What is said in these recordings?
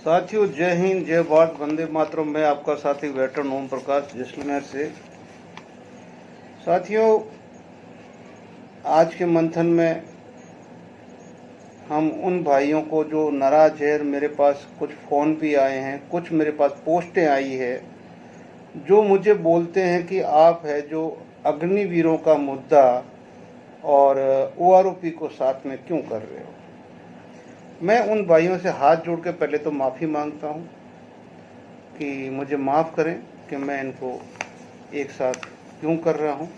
साथियों, जय हिंद, जय भारत, वंदे मातरम। मैं आपका साथी वेटरन ओम प्रकाश जैसलमेर से। साथियों, आज के मंथन में हम उन भाइयों को जो नाराज है, मेरे पास कुछ फ़ोन भी आए हैं, कुछ मेरे पास पोस्टें आई है, जो मुझे बोलते हैं कि आप है जो अग्निवीरों का मुद्दा और OROP को साथ में क्यों कर रहे हो। मैं उन भाइयों से हाथ जोड़ के पहले तो माफ़ी मांगता हूँ कि मुझे माफ़ करें कि मैं इनको एक साथ क्यों कर रहा हूँ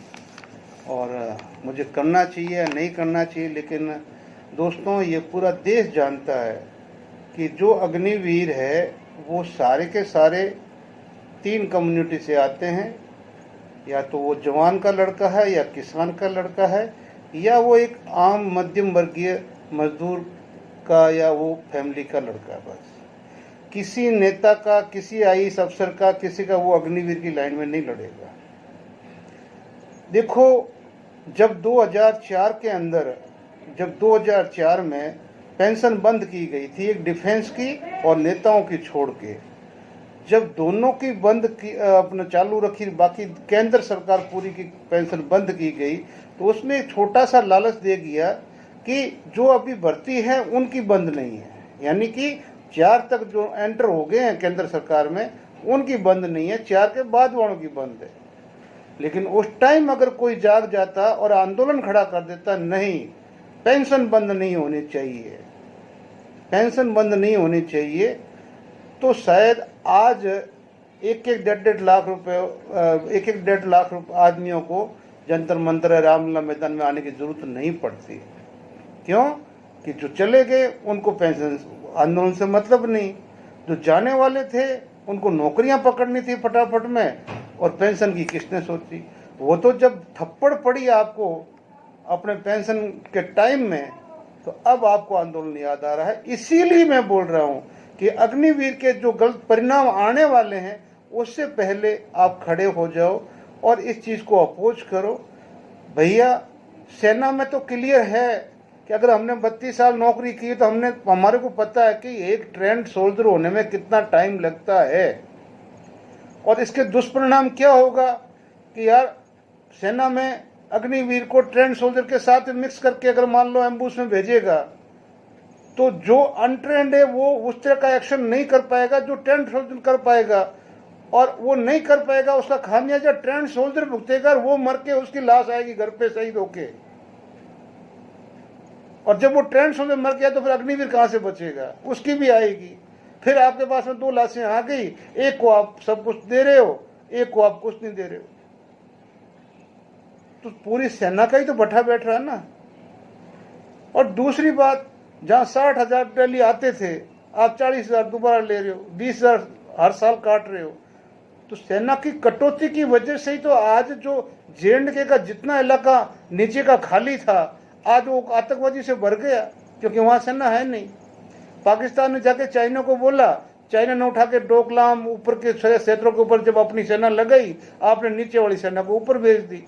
और मुझे करना चाहिए या नहीं करना चाहिए। लेकिन दोस्तों, ये पूरा देश जानता है कि जो अग्निवीर है वो सारे के सारे 3 कम्युनिटी से आते हैं। या तो वो जवान का लड़का है, या किसान का लड़का है, या वो एक आम मध्यम वर्गीय मजदूर का, या वो फैमिली का लड़का है। बस किसी नेता का, किसी IAS अफसर का, किसी का वो अग्निवीर की लाइन में नहीं लड़ेगा। देखो, जब 2004 के अंदर, जब 2004 में पेंशन बंद की गई थी, एक डिफेंस की और नेताओं की छोड़ के, जब दोनों की बंद की अपना चालू रखी, बाकी केंद्र सरकार पूरी की पेंशन बंद की गई, तो उसमें एक छोटा सा लालच दे दिया कि जो अभी भर्ती है उनकी बंद नहीं है, यानी कि 4 तक जो एंटर हो गए हैं केंद्र सरकार में उनकी बंद नहीं है, 4 के बाद वालों की बंद है। लेकिन उस टाइम अगर कोई जाग जाता और आंदोलन खड़ा कर देता, नहीं, पेंशन बंद नहीं होनी चाहिए, पेंशन बंद नहीं होनी चाहिए, तो शायद आज 1-1 लाख रुपए, 1-1 लाख आदमियों को जंतर मंतर रामलीला मैदान में आने की जरूरत नहीं पड़ती। क्यों? कि जो चले गए उनको पेंशन आंदोलन से मतलब नहीं, जो जाने वाले थे उनको नौकरियां पकड़नी थी फटाफट में, और पेंशन की किसने सोची। वो तो जब थप्पड़ पड़ी आपको अपने पेंशन के टाइम में, तो अब आपको आंदोलन याद आ रहा है। इसीलिए मैं बोल रहा हूं कि अग्निवीर के जो गलत परिणाम आने वाले हैं उससे पहले आप खड़े हो जाओ और इस चीज को अपोज करो। भैया, सेना में तो क्लियर है कि अगर हमने 32 साल नौकरी की तो हमारे को पता है कि एक ट्रेंड सोल्जर होने में कितना टाइम लगता है, और इसके दुष्परिणाम क्या होगा कि यार सेना में अग्निवीर को ट्रेंड सोल्जर के साथ मिक्स करके अगर मान लो एम्बुश में भेजेगा, तो जो अनट्रेंड है वो उस तरह का एक्शन नहीं कर पाएगा जो ट्रेंड सोल्जर कर पाएगा, और वो नहीं कर पाएगा, उसका खामियाजा ट्रेंड सोल्जर भुगतेगा, और वो मर के उसकी लाश आएगी घर पे शहीद होके। और जब वो ट्रेंड सोल्जर मर गया तो फिर अग्निवीर कहां से बचेगा, उसकी भी आएगी। फिर आपके पास में 2 लाशें आ गई, एक को आप सब कुछ दे रहे हो, एक को आप कुछ नहीं दे रहे हो, तो पूरी सेना का ही तो भट्ठा बैठ रहा है ना। और दूसरी बात, जहां 60,000 डेली आते थे, आप 40,000 दोबारा ले रहे हो, 20,000 हर साल काट रहे हो। तो सेना की कटौती की वजह से ही तो आज जो JNK का जितना इलाका नीचे का खाली था, आज वो आतंकवादी से भर गया, क्योंकि वहां सेना है नहीं। पाकिस्तान ने जाके चाइना को बोला, चाइना ने उठा के डोकलाम ऊपर के क्षेत्रों के ऊपर जब अपनी सेना लगाई, आपने नीचे वाली सेना को ऊपर भेज दी।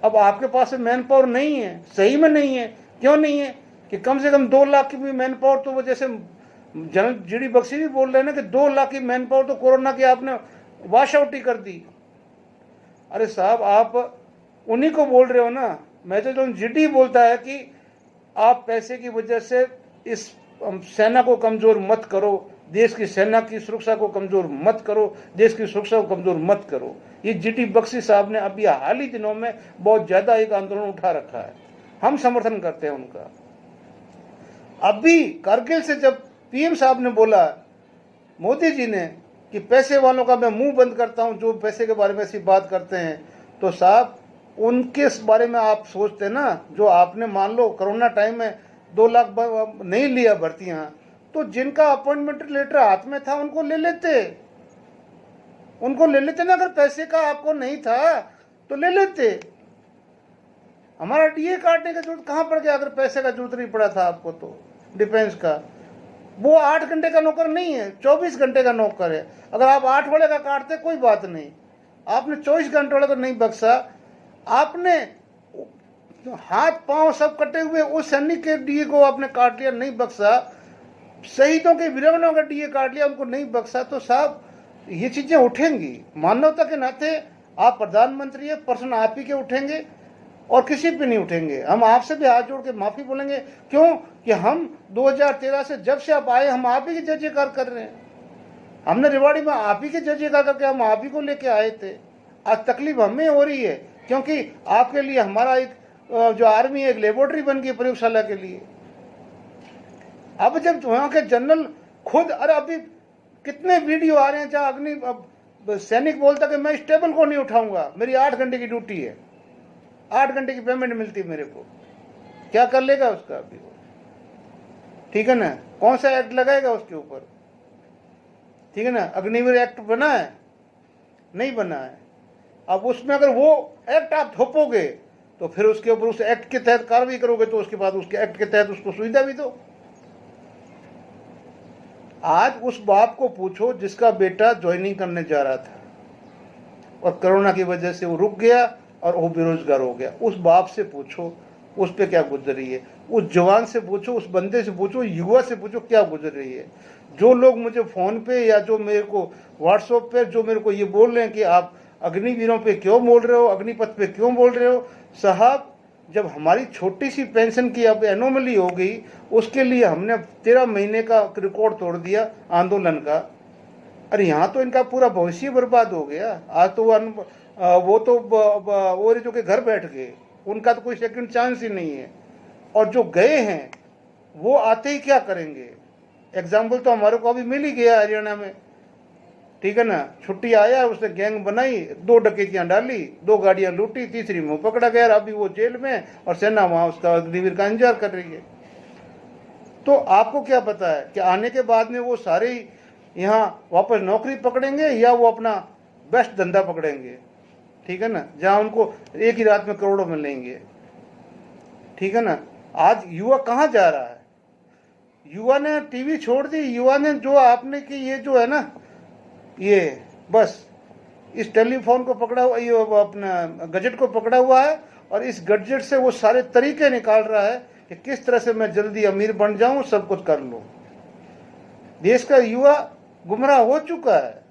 अब आपके पास मैन पावर नहीं है, सही में नहीं है। क्यों नहीं है? कि कम से कम 2 लाख की भी मैन पावर, तो वो जैसे जनरल GD बख्शी भी बोल रहे हैं ना कि 2 लाख की मैन पावर तो कोरोना की आपने वॉश आउट ही कर दी। अरे साहब, आप उन्हीं को बोल रहे हो ना। मेजर जनरल GD बोलता है कि आप पैसे की वजह से इस सेना को कमजोर मत करो, देश की सेना की सुरक्षा को कमजोर मत करो, देश की सुरक्षा को कमजोर मत करो। ये GD बख्शी साहब ने अभी हाल ही दिनों में बहुत ज्यादा एक आंदोलन उठा रखा है, हम समर्थन करते हैं उनका। अभी कारगिल से जब PM साहब ने बोला, मोदी जी ने, कि पैसे वालों का मैं मुंह बंद करता हूं जो पैसे के बारे में ऐसी बात करते हैं, तो साहब उनके बारे में आप सोचते ना, जो आपने मान लो कोरोना टाइम में 2 लाख नहीं लिया भर्तियां, तो जिनका अपॉइंटमेंट लेटर हाथ में था उनको ले लेते, उनको ले लेते ना। अगर पैसे का आपको नहीं था तो ले लेते। हमारा DA काटने की जरूरत कहां पड़ गया अगर पैसे का जरूरत नहीं पड़ा था आपको। तो डिफेंस का वो 8 घंटे का नौकर नहीं है, 24 घंटे का नौकर है। अगर आप 8 वाले का काटते कोई बात नहीं, आपने 24 घंटे वाले को नहीं बख्शा, आपने हाथ पांव सब कटे हुए उस सैनिक के DA को आपने काट लिया, नहीं बख्शा। शहीदों के वीरांगनाओं का डीए काट लिया, उनको नहीं बख्शा, तो साहब ये चीजें उठेंगी। मानवता के नाते आप प्रधानमंत्री है, प्रश्न आप ही के उठेंगे और किसी पे नहीं उठेंगे। हम आपसे भी हाथ जोड़ के माफी बोलेंगे, क्यों कि हम 2013 से जब से आप आए हम आप ही की जय जयकार कर रहे हैं। हमने रेवाड़ी में आप ही के जय जयकार करके हम आप ही को लेके आए थे। आज तकलीफ हमें हो रही है क्योंकि आपके लिए हमारा एक जो आर्मी एक लेबोरेटरी बन गई प्रयोगशाला के लिए। अब जब वहां के जनरल खुद, अरे अभी कितने वीडियो आ रहे हैं जहां अग्नि सैनिक बोलता कि मैं इस टेबल को नहीं उठाऊंगा, मेरी 8 घंटे की ड्यूटी है, 8 घंटे की पेमेंट मिलती है मेरे को। क्या कर लेगा उसका अभी वो? ठीक है ना, कौन सा एक्ट लगाएगा उसके ऊपर? ठीक है ना, अग्निवीर एक्ट बना है? नहीं बना है। अब उसमें अगर वो एक्ट आप थोपोगे तो फिर उसके ऊपर उस एक्ट के तहत कार्रवाई करोगे, तो उसके बाद उसके एक्ट के तहत उसको सुविधा भी दो। आज उस बाप को पूछो जिसका बेटा ज्वाइनिंग करने जा रहा था और कोरोना की वजह से वो रुक गया और वो बेरोजगार हो गया। उस बाप से पूछो उस पे क्या गुजर रही है, उस जवान से पूछो, उस बंदे से पूछो, युवा से पूछो क्या गुजर रही है। जो लोग मुझे फोन पे या जो मेरे को व्हाट्सएप पे जो मेरे को ये बोल रहे हैं कि आप अग्निवीरों पे क्यों बोल रहे हो, अग्निपथ पे क्यों बोल रहे हो, साहब जब हमारी छोटी सी पेंशन की अब एनोमली हो गई, उसके लिए हमने 13 महीने का रिकॉर्ड तोड़ दिया आंदोलन का। अरे यहाँ तो इनका पूरा भविष्य बर्बाद हो गया। आज तो वो तो वो जो के घर बैठ गए, उनका तो कोई सेकंड चांस ही नहीं है। और जो गए हैं वो आते ही क्या करेंगे? एग्जाम्पल तो हमारे को अभी मिल ही गया हरियाणा में। ठीक है ना, छुट्टी आया, उसने गैंग बनाई, 2 डकैतियां डाली, 2 गाड़ियां लूटी, तीसरी में पकड़ा गया, अभी वो जेल में और सेना वहां उसका अग्निवीर का इंतजार कर रही है। तो आपको क्या पता है कि आने के बाद में वो सारे यहाँ वापस नौकरी पकड़ेंगे या वो अपना बेस्ट धंधा पकड़ेंगे? ठीक है ना, जहां उनको एक ही रात में करोड़ों मिलेंगे। ठीक है ना, आज युवा कहाँ जा रहा है? युवा ने टीवी छोड़ दी, युवा ने जो आपने की ये जो है ना, ये बस इस टेलीफोन को पकड़ा हुआ, ये अपना गजेट को पकड़ा हुआ है और इस गजेट से वो सारे तरीके निकाल रहा है कि किस तरह से मैं जल्दी अमीर बन जाऊं, सब कुछ कर लूं। देश का युवा गुमराह हो चुका है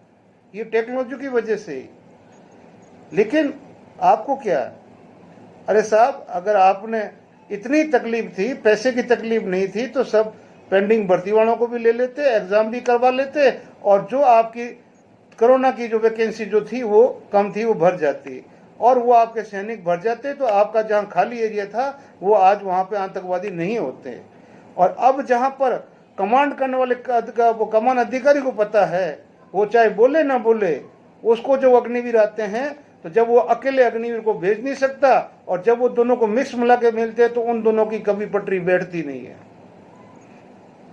ये टेक्नोलॉजी की वजह से ही। लेकिन आपको क्या, अरे साहब अगर आपने इतनी तकलीफ थी, पैसे की तकलीफ नहीं थी, तो सब पेंडिंग भर्ती वालों को भी ले लेते, एग्जाम भी करवा लेते और जो आपकी कोरोना की जो वैकेंसी जो थी वो कम थी वो भर जाती और वो आपके सैनिक भर जाते, तो आपका जहां खाली एरिया था वो आज वहां पे आतंकवादी नहीं होते। और अब जहां पर कमांड करने वाले वो कमान अधिकारी को पता है, वो चाहे बोले ना बोले, उसको जो अग्निवीर आते हैं, तो जब वो अकेले अग्निवीर को भेज नहीं सकता और जब वो दोनों को मिक्स मिला के मिलते हैं तो उन दोनों की कभी पटरी बैठती नहीं है।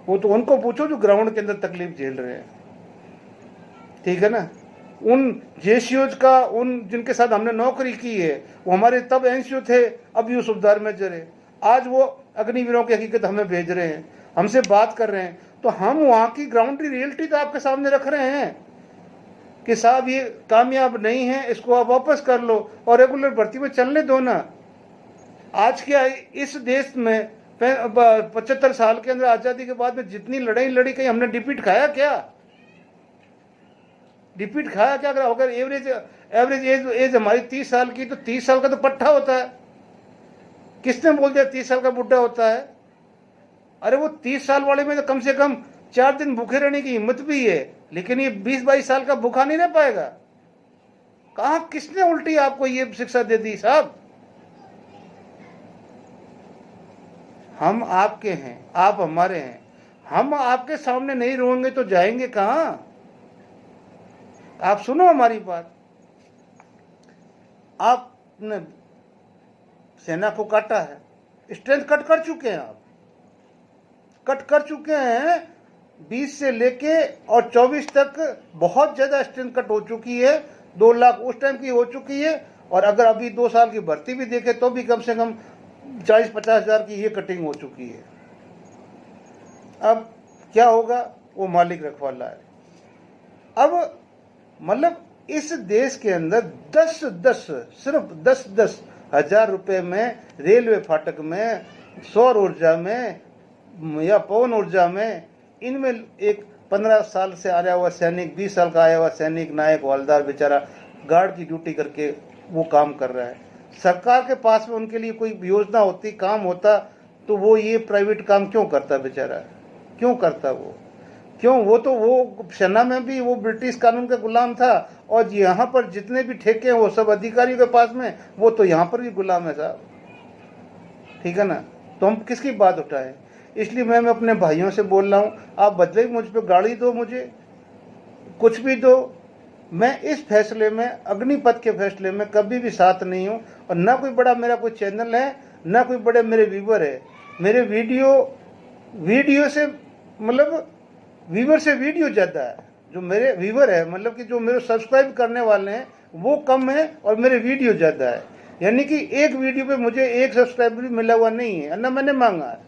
वो तो उनको पूछो जो ग्राउंड के अंदर तकलीफ झेल रहे हैं। ठीक है ना, उन जेसीओज का, उन जिनके साथ हमने नौकरी की है, वो हमारे तब एनसीओ थे, अब यूसुफदार में जरे, आज वो अग्निवीरों की हकीकत हमें भेज रहे हैं, हमसे बात कर रहे हैं। तो हम वहां की ग्राउंड रियलिटी तो आपके सामने रख रहे हैं कि साहब ये कामयाब नहीं है, इसको आप वापस कर लो और रेगुलर भर्ती में चलने दो ना। आज क्या इस देश में 75 साल के अंदर आजादी के बाद में जितनी लड़ाई लड़ी गई, हमने डिफीट खाया क्या? डिफीट खाया क्या? अगर एवरेज एज हमारी 30 साल की, तो 30 साल का तो पट्टा होता है। किसने बोल दिया 30 साल का बुढ़ा होता है? अरे वो 30 साल वाले में तो कम से कम 4 दिन भूखे रहने की हिम्मत भी है, लेकिन ये 20-22 साल का भूखा नहीं रह पाएगा। कहां, किसने उल्टी आपको ये शिक्षा दे दी साहब? हम आपके हैं, आप हमारे हैं। हम आपके सामने नहीं रोएंगे तो जाएंगे कहां? आप सुनो हमारी बात। आपने सेना को काटा है, स्ट्रेंथ कट कर चुके हैं, आप कट कर चुके हैं। 20 से लेके और 24 तक बहुत ज्यादा स्ट्रेंथ कट हो चुकी है। 2 लाख उस टाइम की हो चुकी है और अगर अभी 2 साल की भर्ती भी देखे तो भी कम से कम 40-50 हजार की ये कटिंग हो चुकी है। अब क्या होगा, वो मालिक रखवाला है। अब मतलब इस देश के अंदर 10-10 सिर्फ 10-10 हजार रुपए में रेलवे फाटक में, सौर ऊर्जा में या पवन ऊर्जा में इनमें एक 15 साल से आया हुआ सैनिक, 20 साल का आया हुआ सैनिक, नायक हवलदार बेचारा गार्ड की ड्यूटी करके वो काम कर रहा है। सरकार के पास में उनके लिए कोई योजना होती, काम होता, तो वो ये प्राइवेट काम क्यों करता बेचारा, क्यों करता वो? क्यों? वो सेना में भी वो ब्रिटिश कानून का गुलाम था, और यहाँ पर जितने भी ठेके हैं वो सब अधिकारियों के पास में, वो तो यहाँ पर भी गुलाम है साहब। ठीक है ना? तो हम किसकी बात उठाएं? इसलिए मैं अपने भाइयों से बोल रहा हूँ, आप बदले मुझ पर गाड़ी दो, मुझे कुछ भी दो, मैं इस फैसले में, अग्निपथ के फैसले में कभी भी साथ नहीं हूँ। और ना कोई बड़ा मेरा कोई चैनल है, ना कोई बड़े मेरे व्यूवर है। मेरे वीडियो से मतलब व्यूवर से वीडियो ज़्यादा है। जो मेरे व्यूवर है, मतलब कि जो मेरे सब्सक्राइब करने वाले हैं वो कम है और मेरे वीडियो ज़्यादा है। यानी कि एक वीडियो पे मुझे एक सब्सक्राइबर भी मिला हुआ नहीं है, ना मैंने मांगा है।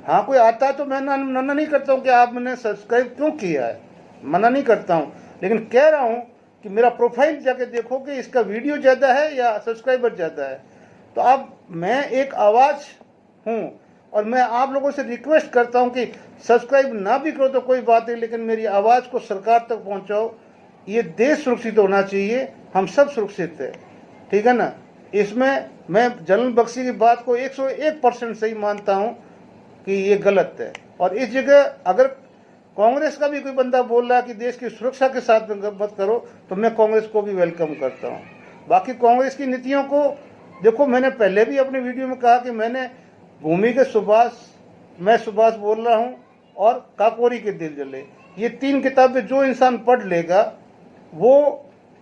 हाँ, कोई आता है तो मैं मना नहीं करता हूँ कि आप मैंने सब्सक्राइब क्यों किया है, मना नहीं करता हूँ, लेकिन कह रहा हूँ कि मेरा प्रोफाइल जाके देखो कि इसका वीडियो ज़्यादा है या सब्सक्राइबर ज़्यादा है। तो अब मैं एक आवाज़ हूँ और मैं आप लोगों से रिक्वेस्ट करता हूँ कि सब्सक्राइब ना भी करो तो कोई बात नहीं, लेकिन मेरी आवाज़ को सरकार तक पहुँचाओ। ये देश सुरक्षित होना चाहिए, हम सब सुरक्षित है। ठीक है ना? इसमें मैं जनरल बख्शी की बात को 101% सही मानता हूँ कि ये गलत है। और इस जगह अगर कांग्रेस का भी कोई बंदा बोल रहा है कि देश की सुरक्षा के साथ मत करो, तो मैं कांग्रेस को भी वेलकम करता हूँ। बाकी कांग्रेस की नीतियों को देखो, मैंने पहले भी अपने वीडियो में कहा कि मैंने भूमि के सुभाष, मैं सुभाष बोल रहा हूँ, और काकोरी के दिल जले, ये 3 किताबें जो इंसान पढ़ लेगा वो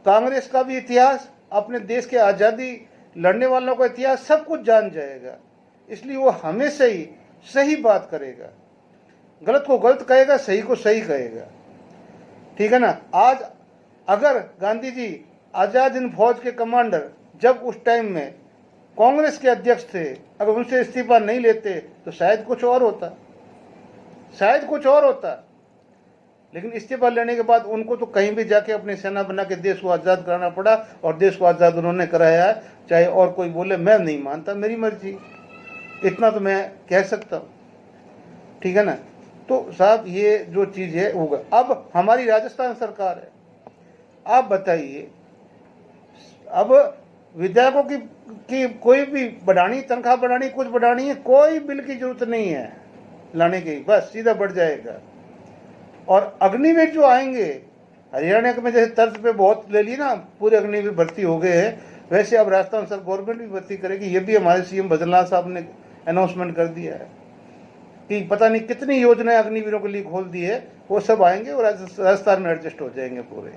कांग्रेस का भी इतिहास, अपने देश के आज़ादी लड़ने वालों का इतिहास सब कुछ जान जाएगा। इसलिए वो हमेशा ही सही बात करेगा, गलत को गलत कहेगा, सही को सही कहेगा। ठीक है ना? आज अगर गांधी जी आज़ाद हिंद फौज के कमांडर, जब उस टाइम में कांग्रेस के अध्यक्ष थे, अगर उनसे इस्तीफा नहीं लेते तो शायद कुछ और होता, शायद कुछ और होता। लेकिन इस्तीफा लेने के बाद उनको तो कहीं भी जाके अपनी सेना बना के देश को आज़ाद कराना पड़ा, और देश को आज़ाद उन्होंने कराया है। चाहे और कोई बोले, मैं नहीं मानता, मेरी मर्जी, इतना तो मैं कह सकता हूँ। ठीक है ना? तो साहब ये जो चीज़ है होगा। अब हमारी राजस्थान सरकार है, आप बताइए, अब विधायकों की कोई भी बढ़ानी, तनख्वाह बढ़ानी, कुछ बढ़ानी है, कोई बिल की जरूरत नहीं है लाने की, बस सीधा बढ़ जाएगा। और अग्निवीर जो आएंगे, हरियाणा में जैसे तर्ज पे बहुत ले ली ना, पूरे अग्निवीर भर्ती हो गए हैं, वैसे अब राजस्थान सर गवर्नमेंट भी भर्ती करेगी। ये भी हमारे सीएम भजनलाल साहब ने अनाउंसमेंट कर दिया है कि पता नहीं कितनी योजनाएं अग्निवीरों के लिए खोल दी है, वो सब आएंगे और राजस्थान में एडजस्ट हो जाएंगे पूरे।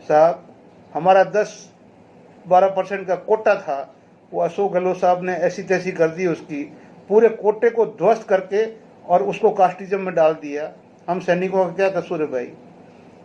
साहब हमारा 10-12% का कोटा था, वो अशोक गहलोत साहब ने ऐसी तैसी कर दी, उसकी पूरे कोटे को ध्वस्त करके और उसको कास्टिज्म में डाल दिया। हम सैनिकों का क्या कसूर है भाई?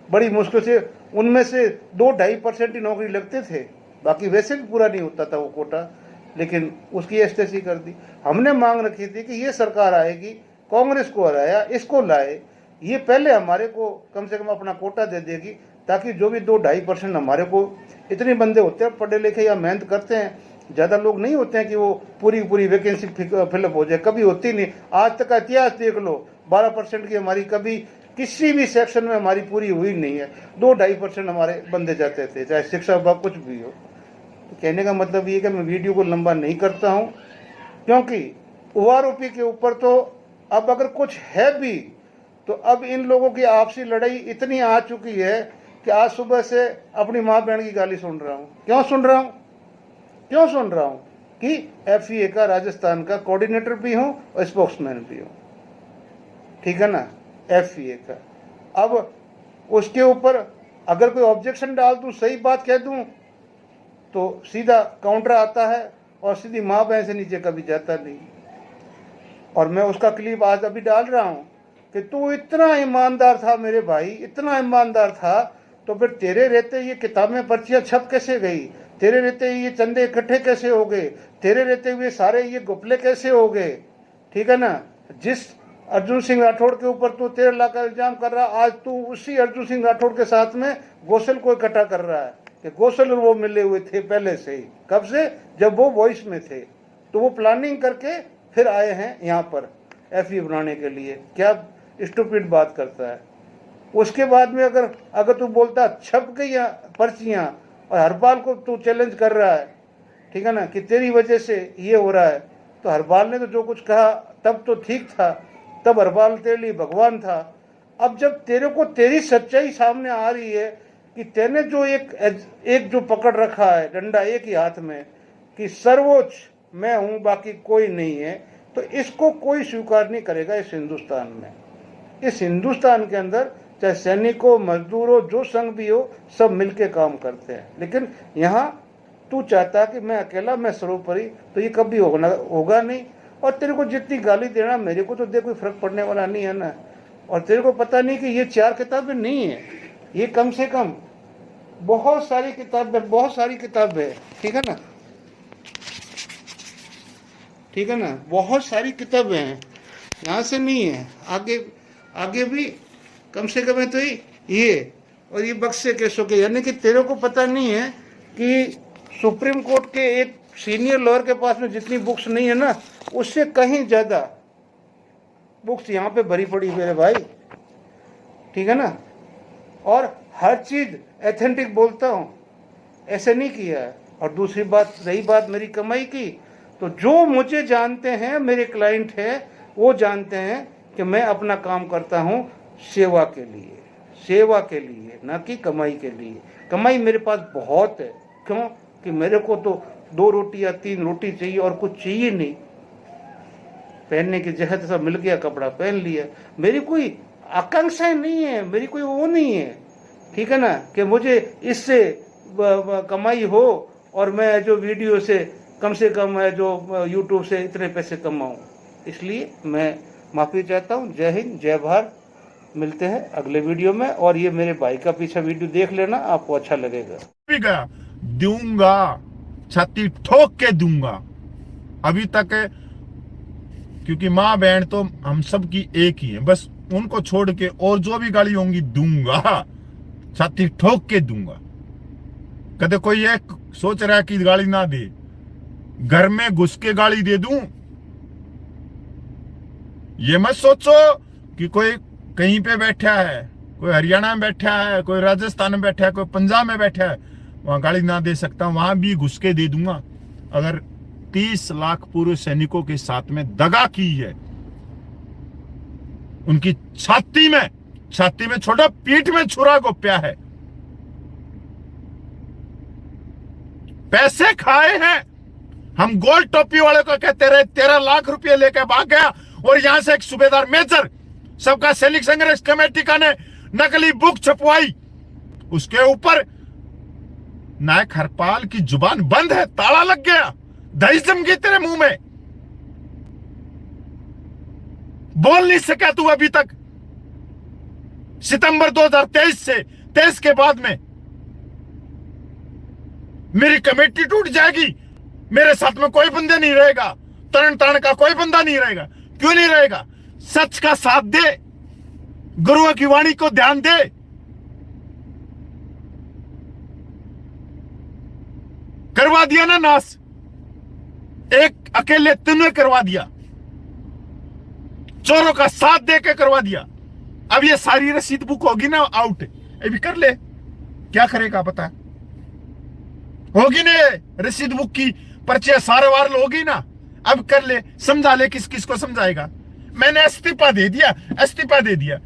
बड़ी मुश्किल से उनमें से 2-2.5% ही नौकरी लगते थे, बाकी वैसे भी पूरा नहीं होता था वो कोटा, लेकिन उसकी ऐसी कर दी। हमने मांग रखी थी कि ये सरकार आएगी, कांग्रेस को हराया, इसको लाए, ये पहले हमारे को कम से कम अपना कोटा दे देगी, ताकि जो भी 2-2.5% हमारे को, इतने बंदे होते हैं पढ़े लिखे या मेहनत करते हैं, ज़्यादा लोग नहीं होते हैं कि वो पूरी वैकेंसी फिलअप हो जाए, कभी होती नहीं। आज तक का इतिहास देख लो, 12% की हमारी कभी किसी भी सेक्शन में हमारी पूरी हुई नहीं है। 2-2.5% हमारे बंदे जाते थे, चाहे शिक्षा विभाग कुछ भी हो। तो कहने का मतलब ये कि मैं वीडियो को लंबा नहीं करता हूँ, क्योंकि ओआरओपी के ऊपर तो अब अगर कुछ है भी, तो अब इन लोगों की आपसी लड़ाई इतनी आ चुकी है कि आज सुबह से अपनी माँ बहन की गाली सुन रहा हूँ। क्यों सुन रहा हूँ? कि एफईए का राजस्थान का कोऑर्डिनेटर भी हूँ और स्पोक्समैन भी हूँ। ठीक है ना? एफईए का, अब उसके ऊपर अगर कोई ऑब्जेक्शन डाल दूँ, सही बात कह दूँ, तो सीधा काउंटर आता है और सीधी माँ बहन से नीचे कभी जाता नहीं। और मैं उसका क्लिप आज अभी डाल रहा हूँ कि तू इतना ईमानदार था मेरे भाई, इतना ईमानदार था, तो फिर तेरे रहते ये किताबें पर्चियाँ छप कैसे गई? तेरे रहते ये चंदे इकट्ठे कैसे हो गए? तेरे रहते हुए सारे ये घपले कैसे हो गए? ठीक है ना? जिस अर्जुन सिंह राठौड़ के ऊपर तू 13 लाख का इल्जाम कर रहा, आज तू उसी अर्जुन सिंह राठौड़ के साथ में गोसल को इकट्ठा कर रहा है कि गोसल और वो मिले हुए थे पहले से ही। कब से? जब वो वॉइस में थे, तो वो प्लानिंग करके फिर आए हैं यहाँ पर। एफई बनाने के लिए। क्या स्टूपिड बात करता है। उसके बाद में अगर तू बोलता छप गई पर्चियां और हरपाल को तू चैलेंज कर रहा है, ठीक है ना, कि तेरी वजह से ये हो रहा है, तो हरपाल ने तो जो कुछ कहा तब तो ठीक था, तब हरपाल तेरे लिए भगवान था। अब जब तेरे को तेरी सच्चाई सामने आ रही है कि तेने जो एक जो पकड़ रखा है डंडा एक ही हाथ में कि सर्वोच्च मैं हूं बाकी कोई नहीं है, तो इसको कोई स्वीकार नहीं करेगा इस हिंदुस्तान में। इस हिंदुस्तान के अंदर चाहे सैनिकों, मजदूरों, जो संघ भी हो, सब मिलके काम करते हैं। लेकिन यहाँ तू चाहता कि मैं अकेला, मैं सर्वोपरि, तो ये कभी होगा नहीं। और तेरे को जितनी गाली देना, मेरे को तो दे, कोई फर्क पड़ने वाला नहीं है ना। और तेरे को पता नहीं कि ये 4 किताबें नहीं है, ये कम से कम बहुत सारी किताबें, ठीक है ना, ठीक है ना, बहुत सारी किताबें हैं, यहाँ से नहीं है, आगे भी कम से कम है तो ये और ये बक्से केसों के। यानी कि तेरे को पता नहीं है कि सुप्रीम कोर्ट के एक सीनियर लॉयर के पास में जितनी बुक्स नहीं है ना, उससे कहीं ज़्यादा बुक्स यहाँ पे भरी पड़ी मेरे भाई, ठीक है ना। और हर चीज़ एथेंटिक बोलता हूँ, ऐसे नहीं किया है। और दूसरी बात, रही बात मेरी कमाई की, तो जो मुझे जानते हैं, मेरे क्लाइंट हैं, वो जानते हैं कि मैं अपना काम करता हूँ सेवा के लिए, ना कि कमाई के लिए। कमाई मेरे पास बहुत है, क्यों कि मेरे को तो 2 रोटी या 3 रोटी चाहिए और कुछ चाहिए नहीं। पहनने की जगह तो सब मिल गया, कपड़ा पहन लिया। मेरी कोई आकांक्षाएं नहीं है, मेरी कोई वो नहीं है, ठीक है ना, कि मुझे इससे कमाई हो और मैं जो वीडियो से कम है जो यूट्यूब से इतने पैसे कमाऊं। इसलिए मैं माफ़ी चाहता हूं। जय हिंद, जय भारत। मिलते हैं अगले वीडियो में। और ये मेरे भाई का पीछे वीडियो देख लेना, आपको अच्छा लगेगा। दूंगा, छाती ठोक के दूंगा। अभी तक, क्योंकि माँ बहन तो हम सब की एक ही है, बस उनको छोड़ के और जो भी गाली होंगी दूंगा, छाती ठोक के दूंगा। कदे कोई ये सोच रहा है कि गाली ना दे, घर में घुस के गाली दे दूं। ये मत सोचो कि कोई कहीं पे बैठा है, कोई हरियाणा में बैठा है, कोई राजस्थान में बैठा है, कोई पंजाब में बैठा है, वहां गाली ना दे सकता, वहां भी घुस के दे दूंगा। अगर 30 लाख पूर्व सैनिकों के साथ में दगा की है, उनकी छाती में छोटा, पीठ में छुरा गोप्या है, पैसे खाए हैं। हम गोल्ड टोपी वाले को कहते रहे 13 लाख रुपए लेकर भाग गया, और यहां से एक सूबेदार मेजर सबका सैनिक संघर्ष कमेटी का ने नकली बुक छपवाई, उसके ऊपर नायक हरपाल की जुबान बंद है, ताला लग गया, दही जम गई तेरे मुंह में, बोल नहीं सका तू अभी तक। सितंबर 2023 से 23 के बाद में मेरी कमेटी टूट जाएगी, मेरे साथ में कोई बंदे नहीं रहेगा, तरण तारण का कोई बंदा नहीं रहेगा। क्यों नहीं रहेगा? सच का साथ दे, गुरुओं की वाणी को ध्यान दे। करवा दिया ना नाश, एक अकेले तूने करवा दिया, चोरों का साथ देके करवा दिया। अब ये सारी रसीद बुक होगी ना आउट, अभी कर ले, क्या करेगा पता? होगी ना रसीद बुक की पर्चियां सारे वार होगी ना, अब कर ले, समझा ले, किस किस को समझाएगा? मैंने इस्तीफा दे दिया।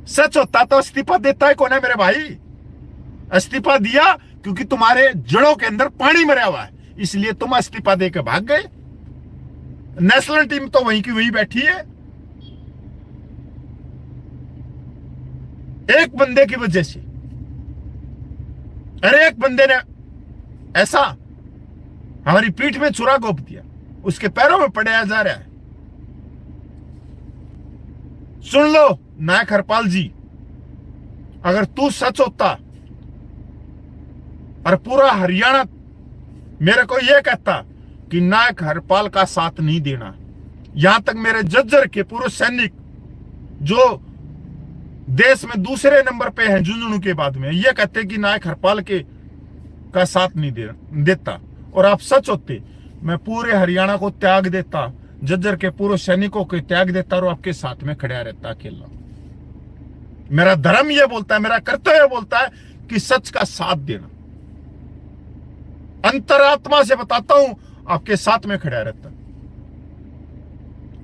सच होता तो इस्तीफा देता है कौन है मेरे भाई? इस्तीफा दिया क्योंकि तुम्हारे जड़ों के अंदर पानी मरा हुआ है, इसलिए तुम इस्तीफा देकर भाग गए। नेशनल टीम तो वहीं की वहीं बैठी है, एक बंदे की वजह से। अरे एक बंदे ने ऐसा हमारी पीठ में छुरा घोंप दिया, उसके पैरों में पड़ाया जा रहा है। सुन लो नायक हरपाल जी, अगर तू सच होता और पूरा हरियाणा मेरे को यह कहता कि नायक हरपाल का साथ नहीं देना, यहां तक मेरे जज्जर के पूर्व सैनिक जो देश में दूसरे नंबर पे हैं झुंझुनू के बाद में, यह कहते कि नायक हरपाल का साथ नहीं देता, और आप सच होते, मैं पूरे हरियाणा को त्याग देता, जज्जर के पूर्व सैनिकों को त्याग देता और आपके साथ में खड़ा रहता अकेला। मेरा धर्म यह बोलता है, मेरा कर्तव्य बोलता है कि सच का साथ देना। अंतरात्मा से बताता हूं, आपके साथ में खड़ा रहता।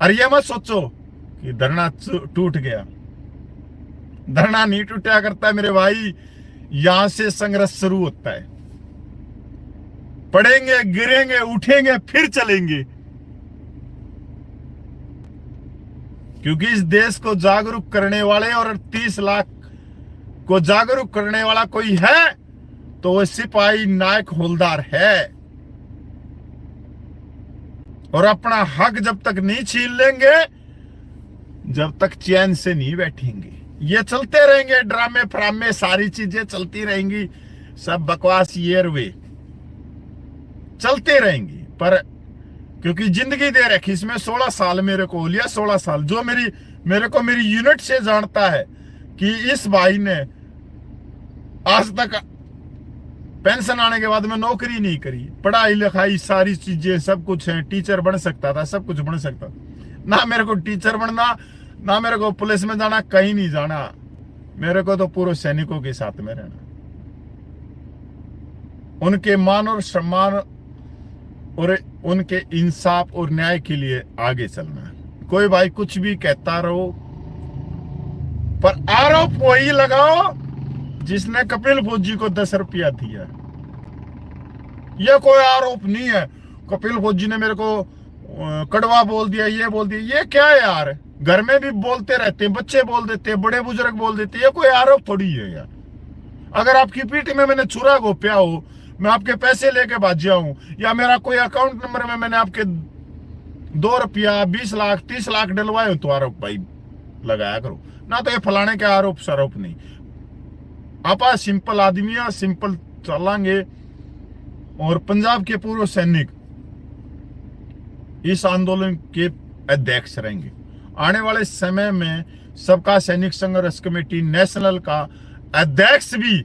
और ये मत सोचो कि धरना टूट गया। धरना नहीं टूटा करता मेरे भाई, यहां से संघर्ष शुरू होता है। पड़ेंगे, गिरेंगे, उठेंगे, फिर चलेंगे। क्योंकि इस देश को जागरूक करने वाले और 30 लाख को जागरूक करने वाला कोई है तो वह सिपाही नायक हवलदार है। और अपना हक जब तक नहीं छीन लेंगे, जब तक चैन से नहीं बैठेंगे। ये चलते रहेंगे, ड्रामे फ्रामे सारी चीजें चलती रहेंगी, सब बकवास ये वे चलते रहेंगी। पर क्योंकि जिंदगी दे रखी, इसमें 16 साल मेरे को हो लिया, 16 साल। जो मेरे को मेरी यूनिट से जानता है कि इस भाई ने आज तक पेंशन आने के बाद में नौकरी नहीं करी, पढ़ाई लिखाई सारी चीजें सब कुछ है, टीचर बन सकता था, सब कुछ बन सकता ना। मेरे को टीचर बनना, ना मेरे को पुलिस में जाना, कहीं नहीं जाना। मेरे को तो पूर्व सैनिकों के साथ में रहना, उनके मान और सम्मान और उनके इंसाफ और न्याय के लिए आगे चलना है। कोई भाई कुछ भी कहता रहो, पर आरोप वही लगाओ जिसने कपिल फौजी को 10 रुपया दिया। यह कोई आरोप नहीं है कपिल फौजी ने मेरे को कड़वा बोल दिया, ये बोल दिया। ये क्या है यार, घर में भी बोलते रहते हैं, बच्चे बोल देते हैं, बड़े बुजुर्ग बोल देते हैं। ये कोई आरोप थोड़ी है यार। अगर आपकी पीठ में मैंने छुरा घोंपा हो, मैं आपके पैसे लेके भाग जाऊं, या मेरा कोई अकाउंट नंबर में मैंने आपके 2 रुपया 20 लाख 30 लाख डलवाए हो, तो आरोप भाई लगाया करो ना। तो ये फलाने के आरोप सरोप नहीं। आप सिंपल आदमी, सिंपल चलेंगे। और पंजाब के पूर्व सैनिक इस आंदोलन के अध्यक्ष रहेंगे। आने वाले समय में सबका सैनिक संघर्ष कमेटी नेशनल का अध्यक्ष भी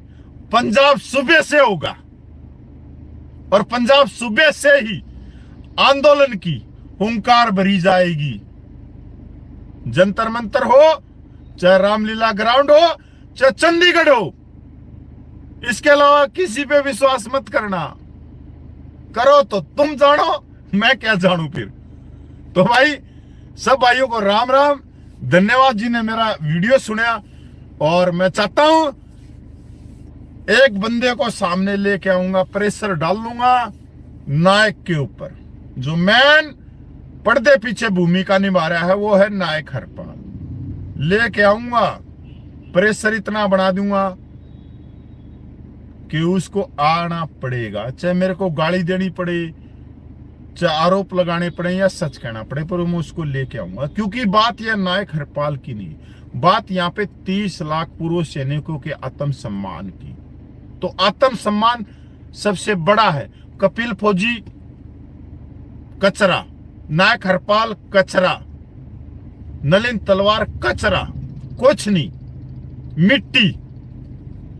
पंजाब सूबे से होगा। और पंजाब सूबे से ही आंदोलन की हुंकार भरी जाएगी। जंतर मंतर हो, चाहे रामलीला ग्राउंड हो, चाहे चंडीगढ़ हो, इसके अलावा किसी पे विश्वास मत करना। करो तो तुम जानो, मैं क्या जानू फिर। तो भाई सब भाइयों को राम राम, धन्यवाद जिन्हें मेरा वीडियो सुना। और मैं चाहता हूं एक बंदे को सामने लेके आऊंगा, प्रेशर डाल लूंगा नायक के ऊपर। जो मैन पर्दे पीछे भूमिका निभा रहा है वो है नायक हरपाल। लेके आऊंगा, प्रेशर इतना बना दूंगा कि उसको आना पड़ेगा, चाहे मेरे को गाली देनी पड़े, चाहे आरोप लगाने पड़े, या सच कहना पड़े, पर मैं उसको लेके आऊंगा। क्योंकि बात यह नायक हरपाल की नहीं, बात यहाँ पे 30 लाख पूर्व सैनिकों के आत्मसम्मान की। तो आत्मसम्मान सबसे बड़ा है। कपिल फौजी कचरा, नायक हरपाल कचरा, नलिन तलवार कचरा, कुछ नहीं, मिट्टी।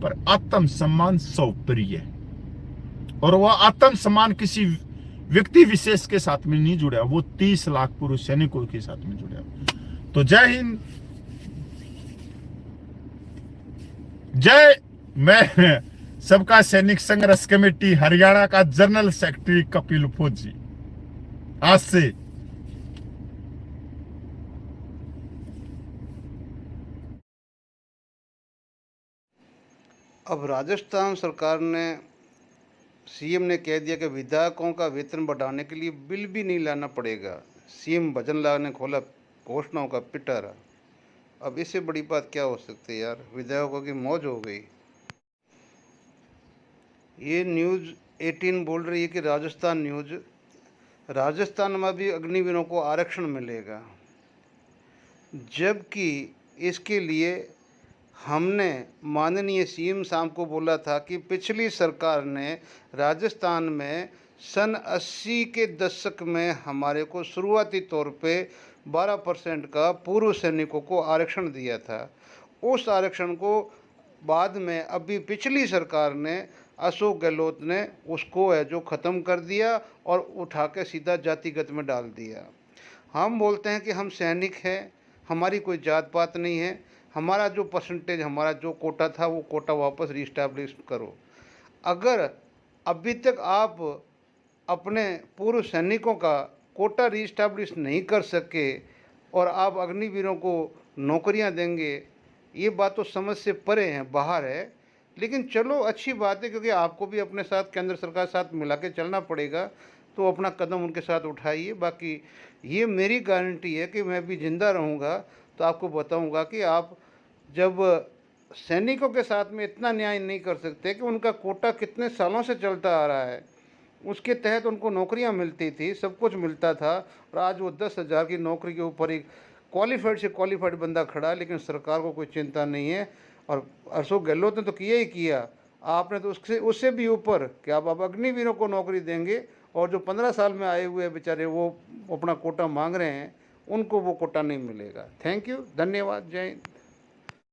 पर आत्मसम्मान सौप्रिय है। और वह आत्मसम्मान किसी व्यक्ति विशेष के साथ में नहीं जुड़ा, वो 30 लाख पूर्व सैनिकों के साथ में जुड़ा। तो जय हिंद, जय। मैं सबका सैनिक संघर्ष कमेटी हरियाणा का जनरल सेक्रेटरी कपिल फौजी। आज से अब राजस्थान सरकार ने, सीएम ने कह दिया कि विधायकों का वेतन बढ़ाने के लिए बिल भी नहीं लाना पड़ेगा। सीएम भजन लाल ने खोला घोषणाओं का पिटारा। अब इससे बड़ी बात क्या हो सकती है यार, विधायकों की मौज हो गई। ये न्यूज़ 18 बोल रही है कि राजस्थान न्यूज़, राजस्थान में भी अग्निवीरों को आरक्षण मिलेगा। जबकि इसके लिए हमने माननीय सीएम साहब को बोला था कि पिछली सरकार ने राजस्थान में सन 80 के दशक में हमारे को शुरुआती तौर पे 12% का पूर्व सैनिकों को आरक्षण दिया था। उस आरक्षण को बाद में अभी पिछली सरकार ने, अशोक गहलोत ने उसको है जो ख़त्म कर दिया और उठा के सीधा जातिगत में डाल दिया। हम बोलते हैं कि हम सैनिक हैं, हमारी कोई जात पात नहीं है, हमारा जो परसेंटेज, हमारा जो कोटा था वो कोटा वापस रीस्टैब्लिश करो। अगर अभी तक आप अपने पूर्व सैनिकों का कोटा रीस्टैब्लिश नहीं कर सके और आप अग्निवीरों को नौकरियां देंगे, ये बात तो समझ से परे है, बाहर है। लेकिन चलो अच्छी बात है, क्योंकि आपको भी अपने साथ केंद्र सरकार साथ मिला के चलना पड़ेगा, तो अपना कदम उनके साथ उठाइए। बाकी ये मेरी गारंटी है कि मैं भी ज़िंदा रहूँगा तो आपको बताऊँगा कि आप जब सैनिकों के साथ में इतना न्याय नहीं कर सकते कि उनका कोटा कितने सालों से चलता आ रहा है, उसके तहत उनको नौकरियां मिलती थी, सब कुछ मिलता था, और आज वो 10,000 की नौकरी के ऊपर एक क्वालिफाइड से क्वालिफाइड बंदा खड़ा, लेकिन सरकार को कोई चिंता नहीं है। और अशोक गहलोत ने तो किया ही किया, आपने तो उससे भी ऊपर कि आप अब अग्निवीरों को नौकरी देंगे, और जो 15 साल में आए हुए बेचारे वो अपना कोटा मांग रहे हैं, उनको वो कोटा नहीं मिलेगा। थैंक यू, धन्यवाद, जय हिंद।